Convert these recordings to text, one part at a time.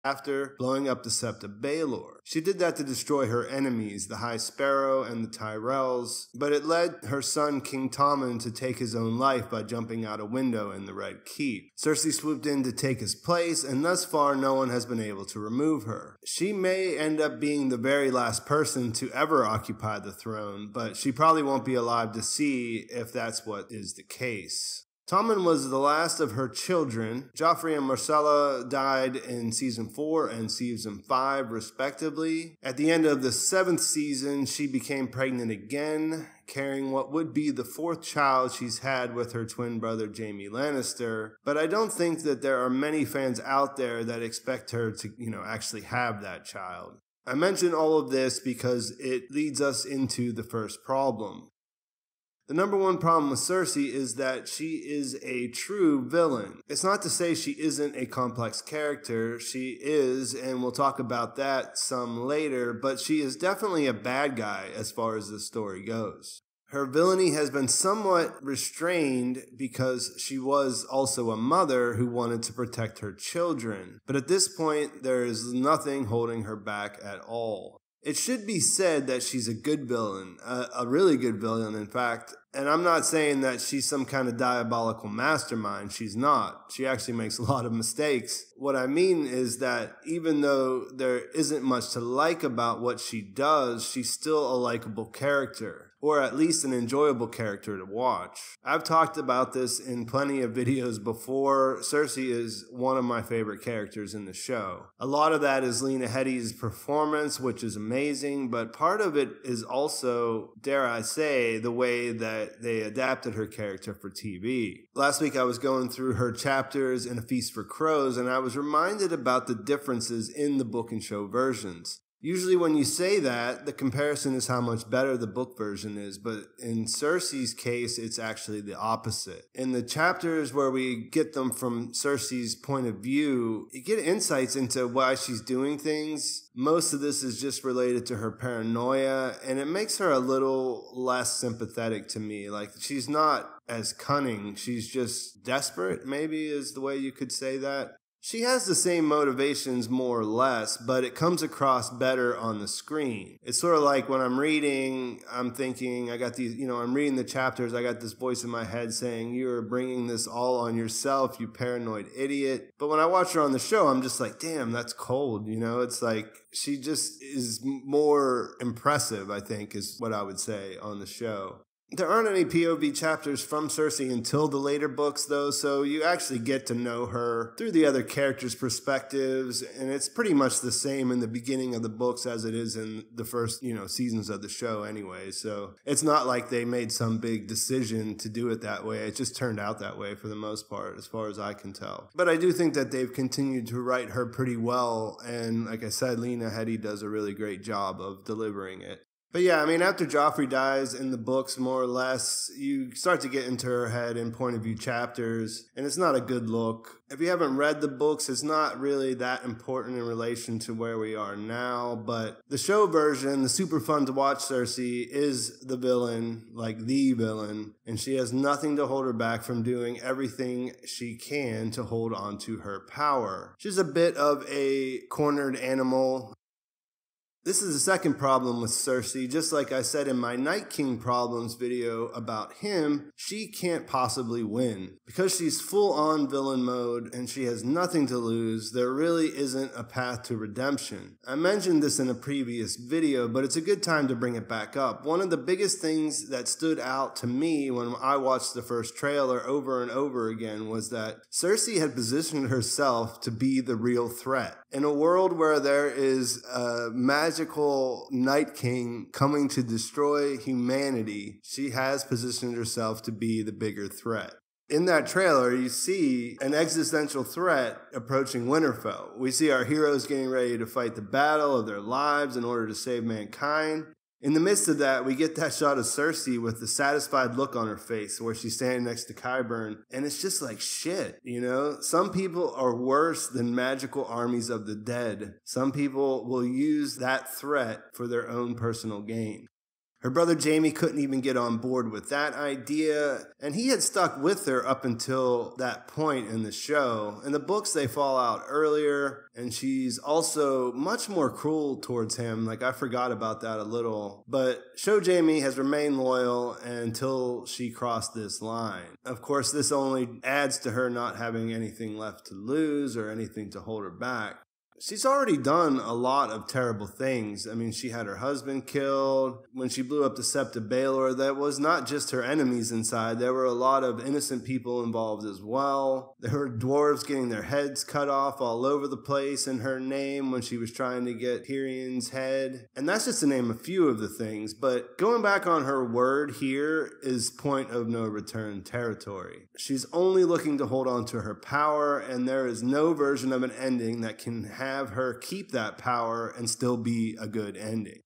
after blowing up the Sept of Baelor. She did that to destroy her enemies, the High Sparrow and the Tyrells, but it led her son King Tommen to take his own life by jumping out a window in the Red Keep. Cersei swooped in to take his place, and thus far no one has been able to remove her. She may end up being the very last person to ever occupy the throne, but she probably won't be alive to see if that's what is the case. Tommen was the last of her children. Joffrey and Myrcella died in Season 4 and Season 5, respectively. At the end of the 7th season, she became pregnant again, carrying what would be the 4th child she's had with her twin brother Jaime Lannister. But I don't think that there are many fans out there that expect her to, actually have that child. I mention all of this because it leads us into the first problem. The number one problem with Cersei is that she is a true villain. It's not to say she isn't a complex character. She is, and we'll talk about that some later, but she is definitely a bad guy as far as the story goes. Her villainy has been somewhat restrained because she was also a mother who wanted to protect her children. But at this point, there is nothing holding her back at all. It should be said that she's a good villain, a really good villain, in fact. And I'm not saying that she's some kind of diabolical mastermind. She's not. She actually makes a lot of mistakes. What I mean is that even though there isn't much to like about what she does, she's still a likable character, or at least an enjoyable character to watch. I've talked about this in plenty of videos before. Cersei is one of my favorite characters in the show. A lot of that is Lena Headey's performance, which is amazing, but part of it is also, dare I say, the way that they adapted her character for TV. Last week I was going through her chapters in A Feast for Crows, and I was reminded about the differences in the book and show versions. Usually when you say that, the comparison is how much better the book version is, but in Cersei's case, it's actually the opposite. In the chapters where we get them from Cersei's point of view, you get insights into why she's doing things. Most of this is just related to her paranoia, and it makes her a little less sympathetic to me. Like, she's not as cunning, she's just desperate, maybe is the way you could say that. She has the same motivations more or less, but it comes across better on the screen. It's sort of like when I'm reading, I'm thinking, I'm reading the chapters, I got this voice in my head saying, you're bringing this all on yourself, you paranoid idiot. But when I watch her on the show, I'm just like, damn, that's cold, It's like, she just is more impressive, I think, is what I would say on the show. There aren't any POV chapters from Cersei until the later books, though, so you actually get to know her through the other characters' perspectives, and it's pretty much the same in the beginning of the books as it is in the first, seasons of the show anyway. So it's not like they made some big decision to do it that way. It just turned out that way for the most part, as far as I can tell. But I do think that they've continued to write her pretty well, and like I said, Lena Headey does a really great job of delivering it. But yeah, after Joffrey dies in the books, more or less, you start to get into her head in point of view chapters, and it's not a good look. If you haven't read the books, it's not really that important in relation to where we are now, but the show version, the super fun to watch Cersei, is the villain, like the villain, and she has nothing to hold her back from doing everything she can to hold on to her power. She's a bit of a cornered animal. This is the second problem with Cersei. Just like I said in my Night King problems video about him, she can't possibly win. Because she's full on villain mode and she has nothing to lose, there really isn't a path to redemption. I mentioned this in a previous video, but it's a good time to bring it back up. One of the biggest things that stood out to me when I watched the first trailer over and over again was that Cersei had positioned herself to be the real threat. In a world where there is a magical Night King coming to destroy humanity, she has positioned herself to be the bigger threat. In that trailer, you see an existential threat approaching Winterfell. We see our heroes getting ready to fight the battle of their lives in order to save mankind. In the midst of that, we get that shot of Cersei with the satisfied look on her face where she's standing next to Qyburn, and it's just like shit, Some people are worse than magical armies of the dead. Some people will use that threat for their own personal gain. Her brother Jaime couldn't even get on board with that idea, and he had stuck with her up until that point in the show. In the books, they fall out earlier, and she's also much more cruel towards him. Like, I forgot about that a little. But show Jaime has remained loyal until she crossed this line. Of course, this only adds to her not having anything left to lose or anything to hold her back. She's already done a lot of terrible things. I mean, she had her husband killed. When she blew up the Sept of Baelor, that was not just her enemies inside. There were a lot of innocent people involved as well. There were dwarves getting their heads cut off all over the place in her name when she was trying to get Tyrion's head. And that's just to name a few of the things. But going back on her word here is point of no return territory. She's only looking to hold on to her power, and there is no version of an ending that can have her keep that power and still be a good ending.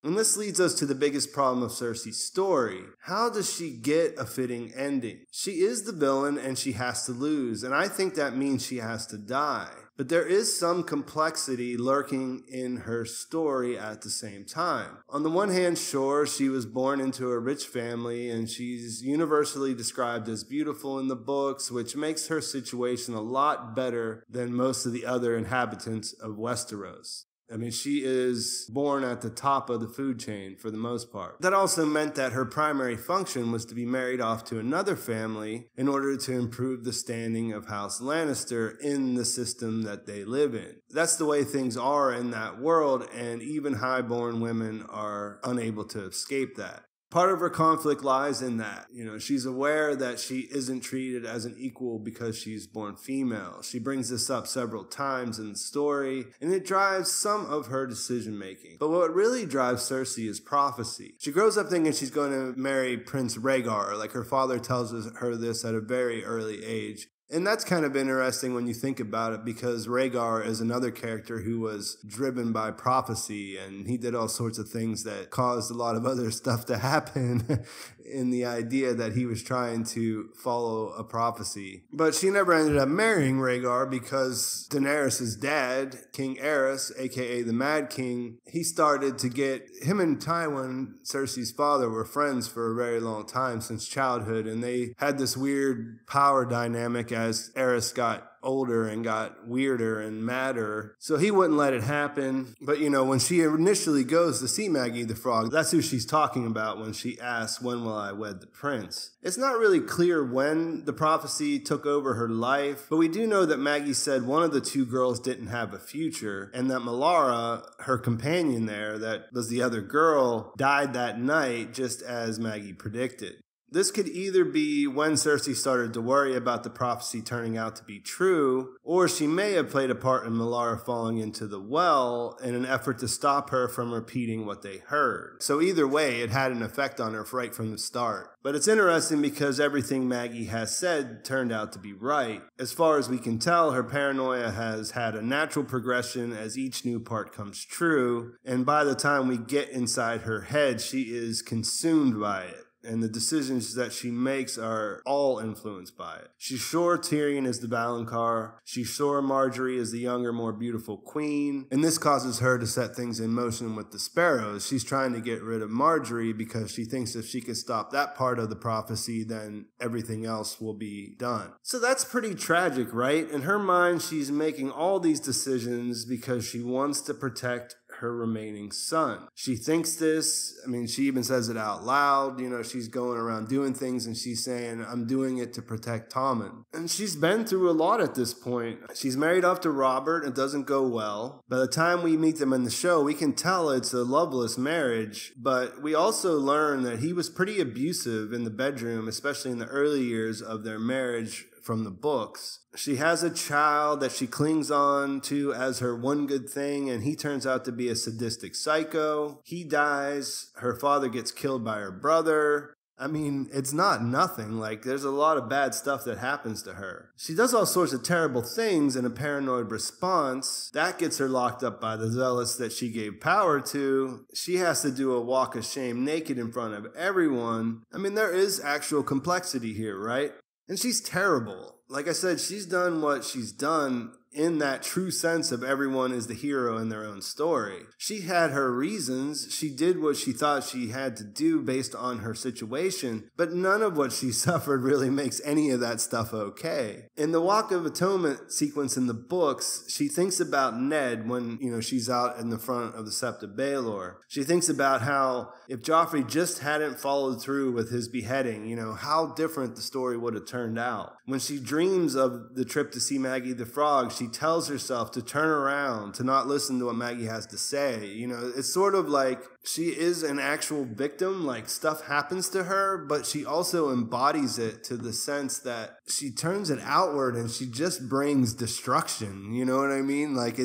And this leads us to the biggest problem of Cersei's story. How does she get a fitting ending? She is the villain and she has to lose, and I think that means she has to die. But there is some complexity lurking in her story at the same time. On the one hand, sure, she was born into a rich family and she's universally described as beautiful in the books, which makes her situation a lot better than most of the other inhabitants of Westeros. I mean, she is born at the top of the food chain for the most part. That also meant that her primary function was to be married off to another family in order to improve the standing of House Lannister in the system that they live in. That's the way things are in that world, and even high-born women are unable to escape that. Part of her conflict lies in that. She's aware that she isn't treated as an equal because she's born female. She brings this up several times in the story, and it drives some of her decision-making. But what really drives Cersei is prophecy. She grows up thinking she's going to marry Prince Rhaegar, like her father tells her this at a very early age. And that's kind of interesting when you think about it, because Rhaegar is another character who was driven by prophecy, and he did all sorts of things that caused a lot of other stuff to happen in the idea that he was trying to follow a prophecy. But she never ended up marrying Rhaegar because Daenerys' dad, King Aerys, aka the Mad King, he started to get... Him and Tywin, Cersei's father, were friends for a very long time, since childhood, and they had this weird power dynamic as Aerys got older and got weirder and madder. So he wouldn't let it happen. But, when she initially goes to see Maggie the Frog, that's who she's talking about when she asks, "When will I wed the prince?" It's not really clear when the prophecy took over her life, but we do know that Maggie said one of the two girls didn't have a future, and that Melara, her companion there, that was the other girl, died that night just as Maggie predicted. This could either be when Cersei started to worry about the prophecy turning out to be true, or she may have played a part in Melara falling into the well in an effort to stop her from repeating what they heard. So either way, it had an effect on her right from the start. But it's interesting because everything Maggie has said turned out to be right. As far as we can tell, her paranoia has had a natural progression as each new part comes true, and by the time we get inside her head, she is consumed by it. And the decisions that she makes are all influenced by it. She's sure Tyrion is the Valonqar. She's sure Marjorie is the younger, more beautiful queen. And this causes her to set things in motion with the Sparrows. She's trying to get rid of Marjorie because she thinks if she can stop that part of the prophecy, then everything else will be done. So that's pretty tragic, right? In her mind, she's making all these decisions because she wants to protect her remaining son. She thinks this, she even says it out loud, she's going around doing things and she's saying, "I'm doing it to protect Tommen." And she's been through a lot at this point. She's married off to Robert, it doesn't go well. By the time we meet them in the show, we can tell it's a loveless marriage, but we also learn that he was pretty abusive in the bedroom, especially in the early years of their marriage from the books. She has a child that she clings on to as her one good thing, and he turns out to be a sadistic psycho. He dies. Her father gets killed by her brother. It's not nothing. There's a lot of bad stuff that happens to her. She does all sorts of terrible things in a paranoid response. That gets her locked up by the zealots that she gave power to. She has to do a walk of shame naked in front of everyone. There is actual complexity here, right? And she's terrible. Like I said, she's done what she's done in that true sense of everyone is the hero in their own story. She had her reasons. She did what she thought she had to do based on her situation, but none of what she suffered really makes any of that stuff okay. In the Walk of Atonement sequence in the books, she thinks about Ned when, she's out in the front of the Sept of Baelor. She thinks about how if Joffrey just hadn't followed through with his beheading, how different the story would have turned out. When she dreams of the trip to see Maggie the Frog, she tells herself to turn around, to not listen to what Maggie has to say. It's sort of like she is an actual victim, like stuff happens to her, but she also embodies it to the sense that she turns it outward and she just brings destruction. You know what I mean? Like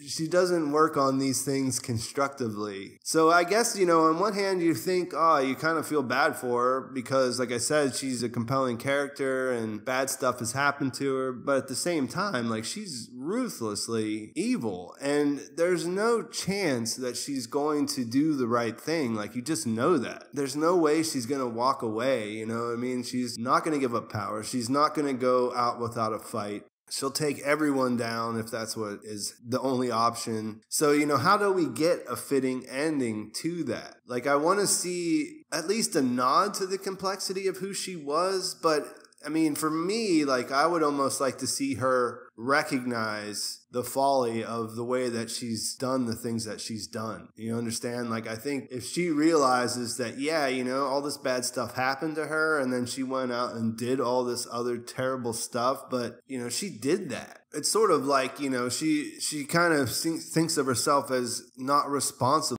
she doesn't work on these things constructively. So I guess, on one hand you think, you kind of feel bad for her because, like I said, she's a compelling character and bad stuff has happened to her. But at the same time, like, she's ruthlessly evil and there's no chance that she's going to do the right thing. Like, you just know that. There's no way she's going to walk away, She's not going to give up power. She's not going to go out without a fight. She'll take everyone down if that's what is the only option. So, how do we get a fitting ending to that? Like, I want to see at least a nod to the complexity of who she was. But, for me, like, I would almost like to see her recognize the folly of the way that she's done the things that she's done. You understand? Like, I think if she realizes that, all this bad stuff happened to her and then she went out and did all this other terrible stuff, but, she did that. It's sort of like, she kind of thinks of herself as not responsible